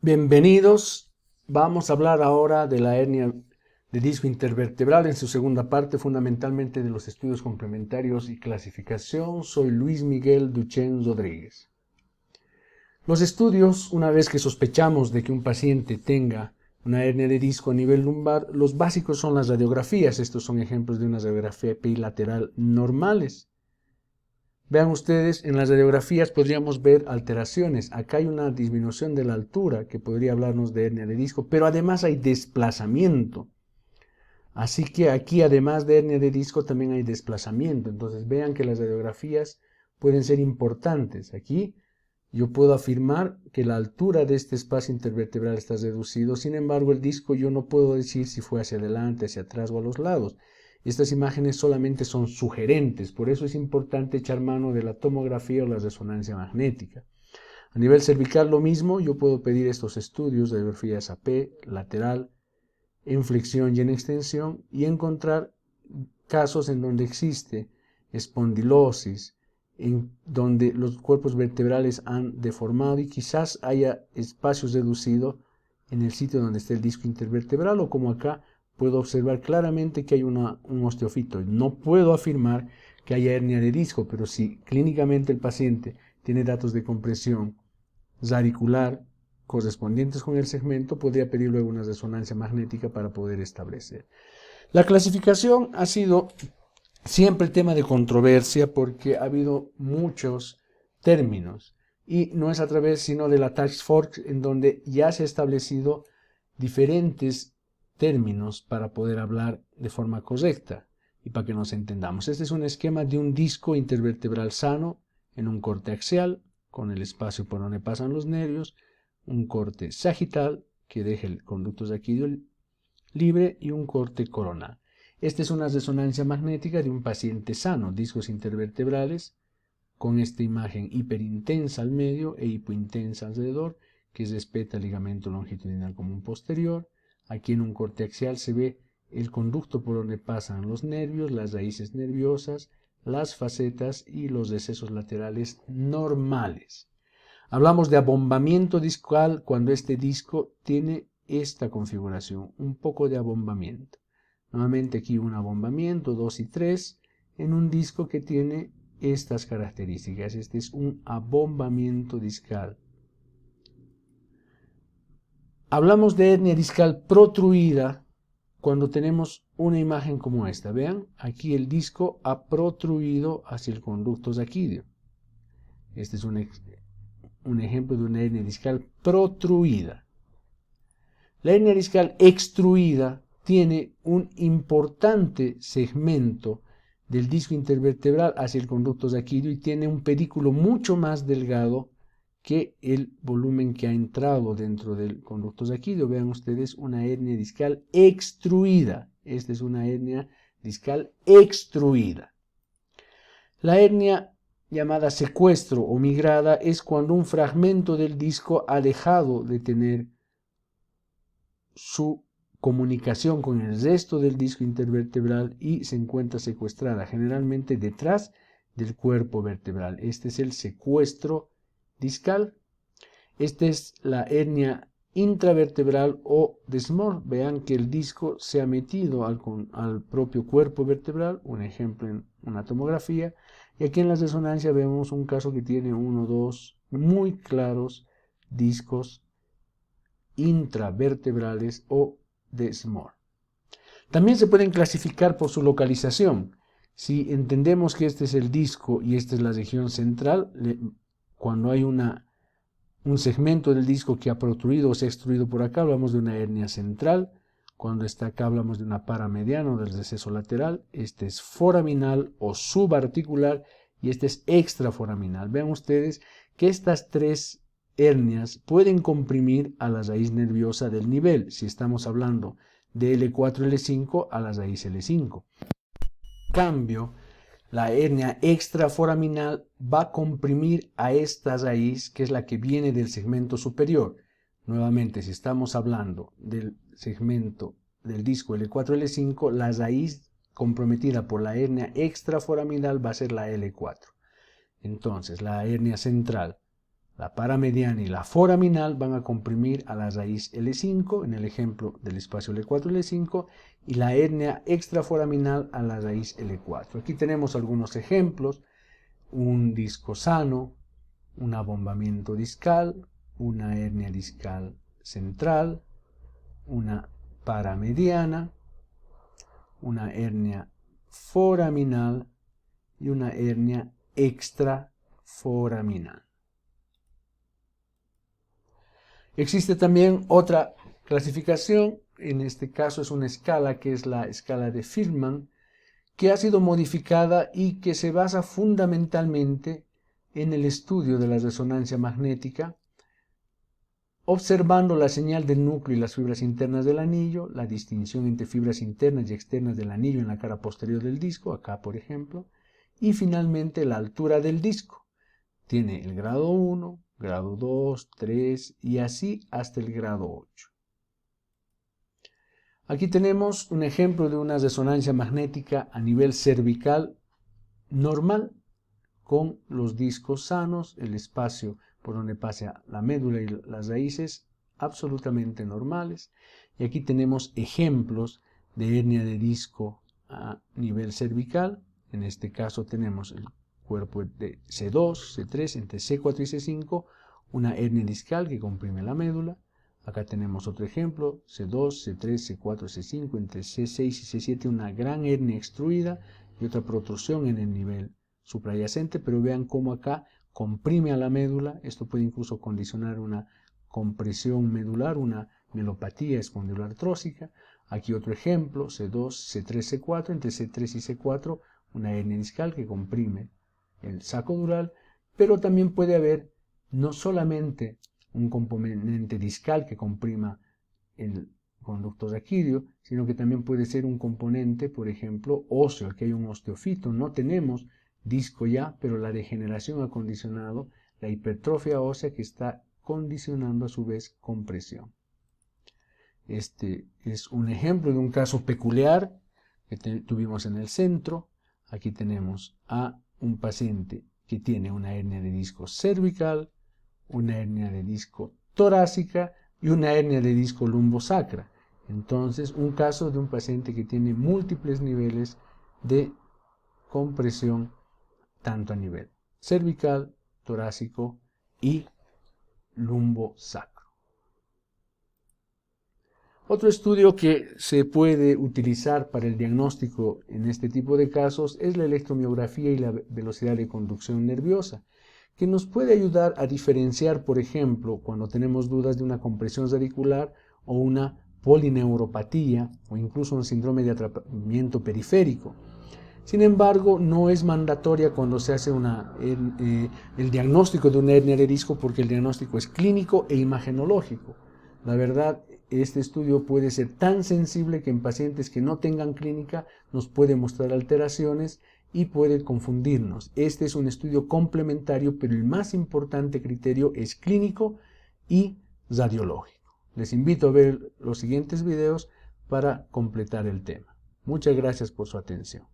Bienvenidos. Vamos a hablar ahora de la hernia de disco intervertebral en su segunda parte, fundamentalmente de los estudios complementarios y clasificación. Soy Luis Miguel Duchén Rodríguez. Los estudios, una vez que sospechamos de que un paciente tenga una hernia de disco a nivel lumbar, los básicos son las radiografías. Estos son ejemplos de una radiografía epilateral normales. Vean ustedes, en las radiografías podríamos ver alteraciones. Acá hay una disminución de la altura que podría hablarnos de hernia de disco, pero además hay desplazamiento. Así que aquí, además de hernia de disco, también hay desplazamiento. Entonces vean que las radiografías pueden ser importantes. Aquí yo puedo afirmar que la altura de este espacio intervertebral está reducido. Sin embargo, el disco yo no puedo decir si fue hacia adelante, hacia atrás o a los lados. Estas imágenes solamente son sugerentes, por eso es importante echar mano de la tomografía o la resonancia magnética. A nivel cervical lo mismo, yo puedo pedir estos estudios de radiografías AP, lateral, en flexión y en extensión y encontrar casos en donde existe espondilosis, en donde los cuerpos vertebrales han deformado y quizás haya espacios reducidos en el sitio donde está el disco intervertebral, o como acá puedo observar claramente que hay un osteofito. No puedo afirmar que haya hernia de disco, pero si clínicamente el paciente tiene datos de compresión radicular correspondientes con el segmento, podría pedir luego una resonancia magnética para poder establecer. La clasificación ha sido siempre tema de controversia porque ha habido muchos términos y no es a través sino de la Task Force en donde ya se ha establecido diferentes términos para poder hablar de forma correcta y para que nos entendamos. Este es un esquema de un disco intervertebral sano en un corte axial con el espacio por donde pasan los nervios, un corte sagital que deja el conducto saquídeo libre y un corte coronal. Esta es una resonancia magnética de un paciente sano, discos intervertebrales, con esta imagen hiperintensa al medio e hipointensa alrededor, que respeta el ligamento longitudinal común posterior. Aquí en un corte axial se ve el conducto por donde pasan los nervios, las raíces nerviosas, las facetas y los decesos laterales normales. Hablamos de abombamiento discal cuando este disco tiene esta configuración, un poco de abombamiento. Nuevamente aquí un abombamiento, 2 y 3, en un disco que tiene estas características. Este es un abombamiento discal. Hablamos de hernia discal protruida cuando tenemos una imagen como esta. Vean, aquí el disco ha protruido hacia el conducto saquídeo. Este es un ejemplo de una hernia discal protruida. La hernia discal extruida tiene un importante segmento del disco intervertebral hacia el conducto saquídeo y tiene un pedículo mucho más delgado que el volumen que ha entrado dentro del conducto saquídeo. Vean ustedes una hernia discal extruida. Esta es una hernia discal extruida. La hernia llamada secuestro o migrada es cuando un fragmento del disco ha dejado de tener su comunicación con el resto del disco intervertebral y se encuentra secuestrada, generalmente detrás del cuerpo vertebral. Este es el secuestro discal. Esta es la hernia intravertebral o desmor. Vean que el disco se ha metido al propio cuerpo vertebral, un ejemplo en una tomografía, y aquí en la resonancia vemos un caso que tiene 1 o 2 muy claros discos intravertebrales o desmor. También se pueden clasificar por su localización. Si entendemos que este es el disco y esta es la región central, cuando hay un segmento del disco que ha protruido o se ha extruido por acá, hablamos de una hernia central. Cuando está acá hablamos de una paramediana o del receso lateral. Este es foraminal o subarticular y este es extraforaminal. Vean ustedes que estas tres hernias pueden comprimir a la raíz nerviosa del nivel, si estamos hablando de L4, L5 a la raíz L5. En cambio, la hernia extraforaminal va a comprimir a esta raíz, que es la que viene del segmento superior. Nuevamente, si estamos hablando del segmento del disco L4, L5, la raíz comprometida por la hernia extraforaminal va a ser la L4. Entonces, la hernia central la paramediana y la foraminal van a comprimir a la raíz L5, en el ejemplo del espacio L4 y L5, y la hernia extraforaminal a la raíz L4. Aquí tenemos algunos ejemplos: un disco sano, un abombamiento discal, una hernia discal central, una paramediana, una hernia foraminal y una hernia extraforaminal. Existe también otra clasificación, en este caso es una escala que es la escala de Feldman, que ha sido modificada y que se basa fundamentalmente en el estudio de la resonancia magnética, observando la señal del núcleo y las fibras internas del anillo, la distinción entre fibras internas y externas del anillo en la cara posterior del disco, acá por ejemplo, y finalmente la altura del disco. Tiene el grado 1, grado 2, 3 y así hasta el grado 8. Aquí tenemos un ejemplo de una resonancia magnética a nivel cervical normal, con los discos sanos, el espacio por donde pasa la médula y las raíces absolutamente normales. Y aquí tenemos ejemplos de hernia de disco a nivel cervical. En este caso tenemos el cuerpo de C2, C3, entre C4 y C5, una hernia discal que comprime la médula. Acá tenemos otro ejemplo, C2, C3, C4, C5, entre C6 y C7, una gran hernia extruida y otra protrusión en el nivel suprayacente, pero vean cómo acá comprime a la médula. Esto puede incluso condicionar una compresión medular, una mielopatía espondiloartrósica. Aquí otro ejemplo, C2, C3, C4, entre C3 y C4, una hernia discal que comprime el saco dural, pero también puede haber no solamente un componente discal que comprima el conducto raquídeo, sino que también puede ser un componente, por ejemplo, óseo. Aquí hay un osteofito, no tenemos disco ya, pero la degeneración ha condicionado la hipertrofia ósea, que está condicionando a su vez compresión. Este es un ejemplo de un caso peculiar que tuvimos en el centro. Aquí tenemos a un paciente que tiene una hernia de disco cervical, una hernia de disco torácica y una hernia de disco lumbosacra. Entonces, un caso de un paciente que tiene múltiples niveles de compresión, tanto a nivel cervical, torácico y lumbosacro. Otro estudio que se puede utilizar para el diagnóstico en este tipo de casos es la electromiografía y la velocidad de conducción nerviosa, que nos puede ayudar a diferenciar, por ejemplo, cuando tenemos dudas de una compresión radicular o una polineuropatía o incluso un síndrome de atrapamiento periférico. Sin embargo, no es mandatoria cuando se hace el diagnóstico de una hernia de disco, porque el diagnóstico es clínico e imagenológico. La verdad, este estudio puede ser tan sensible que en pacientes que no tengan clínica nos puede mostrar alteraciones y puede confundirnos. Este es un estudio complementario, pero el más importante criterio es clínico y radiológico. Les invito a ver los siguientes videos para completar el tema. Muchas gracias por su atención.